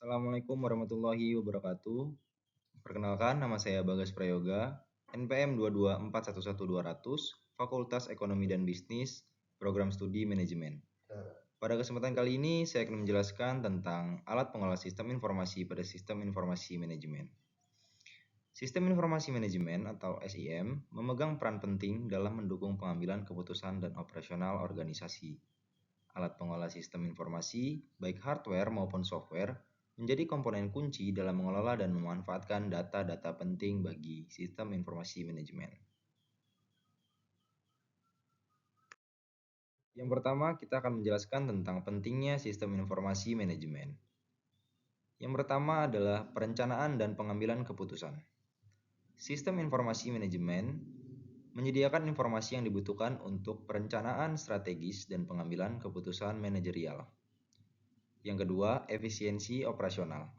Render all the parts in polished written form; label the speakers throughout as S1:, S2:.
S1: Assalamualaikum warahmatullahi wabarakatuh. Perkenalkan, nama saya Bagas Prayoga, NPM 224112000, Fakultas Ekonomi dan Bisnis, Program Studi Manajemen. Pada kesempatan kali ini, saya akan menjelaskan tentang alat pengolah sistem informasi pada sistem informasi manajemen. Sistem informasi manajemen atau SIM memegang peran penting dalam mendukung pengambilan keputusan dan operasional organisasi. Alat pengolah sistem informasi, baik hardware maupun software, menjadi komponen kunci dalam mengelola dan memanfaatkan data-data penting bagi sistem informasi manajemen. Yang pertama, kita akan menjelaskan tentang pentingnya sistem informasi manajemen. Yang pertama adalah perencanaan dan pengambilan keputusan. Sistem informasi manajemen menyediakan informasi yang dibutuhkan untuk perencanaan strategis dan pengambilan keputusan manajerial. Yang kedua, efisiensi operasional.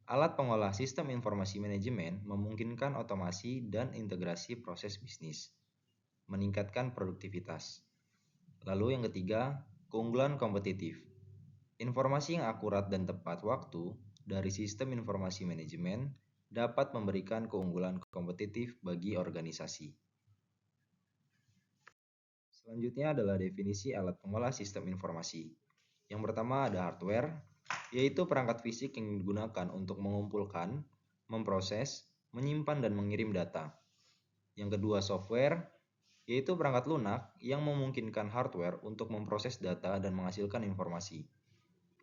S1: Alat pengolah sistem informasi manajemen memungkinkan otomasi dan integrasi proses bisnis, meningkatkan produktivitas. Lalu yang ketiga, keunggulan kompetitif. Informasi yang akurat dan tepat waktu dari sistem informasi manajemen dapat memberikan keunggulan kompetitif bagi organisasi. Selanjutnya adalah definisi alat pengolah sistem informasi. Yang pertama ada hardware, yaitu perangkat fisik yang digunakan untuk mengumpulkan, memproses, menyimpan dan mengirim data. Yang kedua software, yaitu perangkat lunak yang memungkinkan hardware untuk memproses data dan menghasilkan informasi.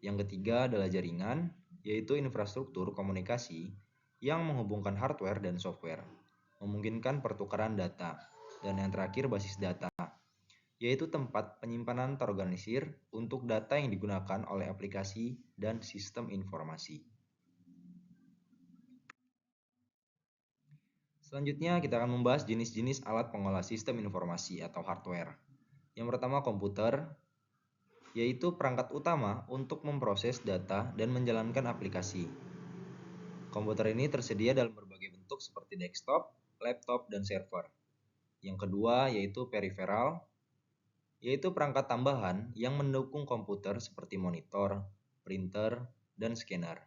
S1: Yang ketiga adalah jaringan, yaitu infrastruktur komunikasi yang menghubungkan hardware dan software, memungkinkan pertukaran data. Dan yang terakhir basis data, yaitu tempat penyimpanan terorganisir untuk data yang digunakan oleh aplikasi dan sistem informasi. Selanjutnya kita akan membahas jenis-jenis alat pengolah sistem informasi atau hardware. Yang pertama komputer, yaitu perangkat utama untuk memproses data dan menjalankan aplikasi. Komputer ini tersedia dalam berbagai bentuk seperti desktop, laptop, dan server. Yang kedua yaitu peripheral, yaitu perangkat tambahan yang mendukung komputer seperti monitor, printer, dan scanner.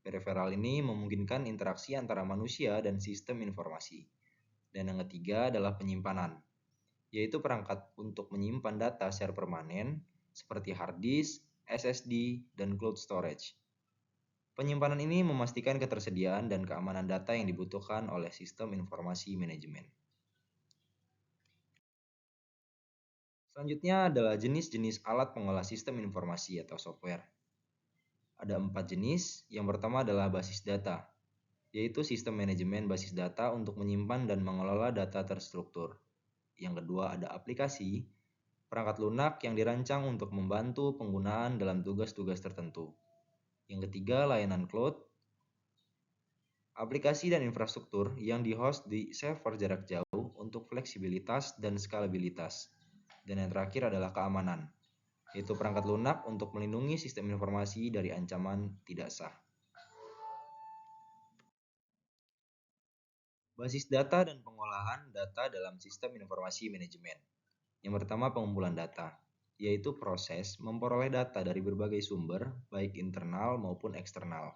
S1: Peripheral ini memungkinkan interaksi antara manusia dan sistem informasi. Dan yang ketiga adalah penyimpanan, yaitu perangkat untuk menyimpan data secara permanen seperti hard disk, SSD, dan cloud storage. Penyimpanan ini memastikan ketersediaan dan keamanan data yang dibutuhkan oleh sistem informasi manajemen. Selanjutnya adalah jenis-jenis alat pengolah sistem informasi atau software. Ada 4 jenis. Yang pertama adalah basis data, yaitu sistem manajemen basis data untuk menyimpan dan mengelola data terstruktur. Yang kedua ada aplikasi, perangkat lunak yang dirancang untuk membantu penggunaan dalam tugas-tugas tertentu. Yang ketiga layanan cloud, aplikasi dan infrastruktur yang di-host di server jarak jauh untuk fleksibilitas dan skalabilitas. Dan yang terakhir adalah keamanan, yaitu perangkat lunak untuk melindungi sistem informasi dari ancaman tidak sah. Basis data dan pengolahan data dalam sistem informasi manajemen. Yang pertama pengumpulan data, yaitu proses memperoleh data dari berbagai sumber, baik internal maupun eksternal.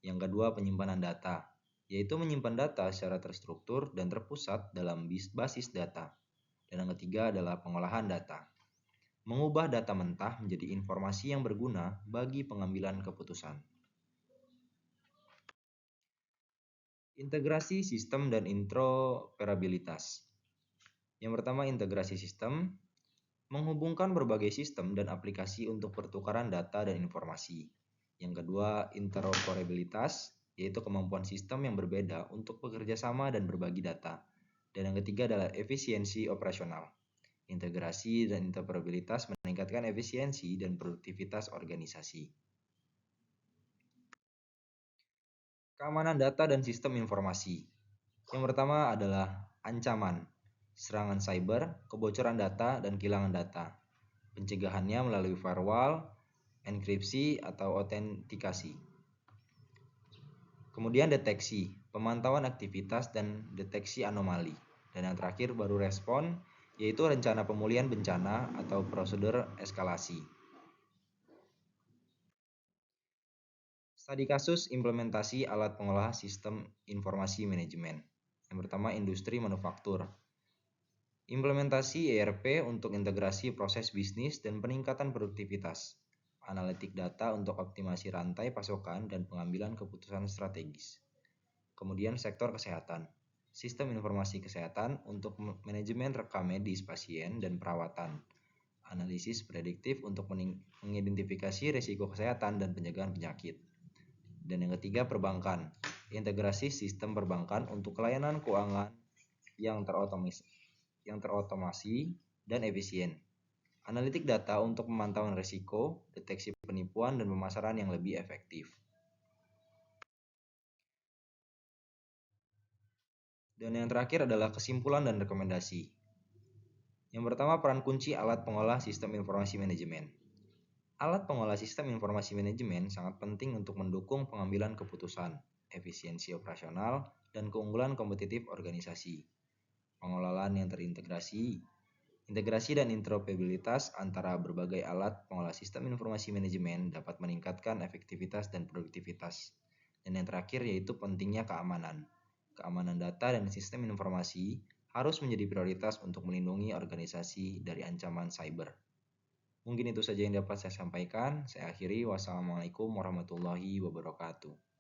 S1: Yang kedua penyimpanan data, yaitu menyimpan data secara terstruktur dan terpusat dalam basis data. Dan yang ketiga adalah pengolahan data, mengubah data mentah menjadi informasi yang berguna bagi pengambilan keputusan. Integrasi sistem dan interoperabilitas. Yang pertama integrasi sistem, menghubungkan berbagai sistem dan aplikasi untuk pertukaran data dan informasi. Yang kedua interoperabilitas, yaitu kemampuan sistem yang berbeda untuk bekerja sama dan berbagi data. Dan yang ketiga adalah efisiensi operasional. Integrasi dan interoperabilitas meningkatkan efisiensi dan produktivitas organisasi. Keamanan data dan sistem informasi. Yang pertama adalah ancaman, serangan cyber, kebocoran data, dan kehilangan data. Pencegahannya melalui firewall, enkripsi, atau autentikasi. Kemudian deteksi, pemantauan aktivitas dan deteksi anomali. Dan yang terakhir baru respon, yaitu rencana pemulihan bencana atau prosedur eskalasi. Studi kasus implementasi alat pengolah sistem informasi manajemen. Yang pertama, industri manufaktur. Implementasi ERP untuk integrasi proses bisnis dan peningkatan produktivitas. Analitik data untuk optimasi rantai pasokan dan pengambilan keputusan strategis. Kemudian sektor kesehatan. Sistem informasi kesehatan untuk manajemen rekam medis pasien dan perawatan. Analisis prediktif untuk mengidentifikasi risiko kesehatan dan pencegahan penyakit. Dan yang ketiga, perbankan. Integrasi sistem perbankan untuk layanan keuangan yang terotomasi dan efisien. Analitik data untuk pemantauan risiko, deteksi penipuan, dan pemasaran yang lebih efektif. Dan yang terakhir adalah kesimpulan dan rekomendasi. Yang pertama, peran kunci alat pengolah sistem informasi manajemen. Alat pengolah sistem informasi manajemen sangat penting untuk mendukung pengambilan keputusan, efisiensi operasional, dan keunggulan kompetitif organisasi. Pengelolaan yang terintegrasi, integrasi dan interoperabilitas antara berbagai alat pengolah sistem informasi manajemen dapat meningkatkan efektivitas dan produktivitas. Dan yang terakhir yaitu pentingnya keamanan. Keamanan data dan sistem informasi harus menjadi prioritas untuk melindungi organisasi dari ancaman cyber. Mungkin itu saja yang dapat saya sampaikan. Saya akhiri. Wassalamualaikum warahmatullahi wabarakatuh.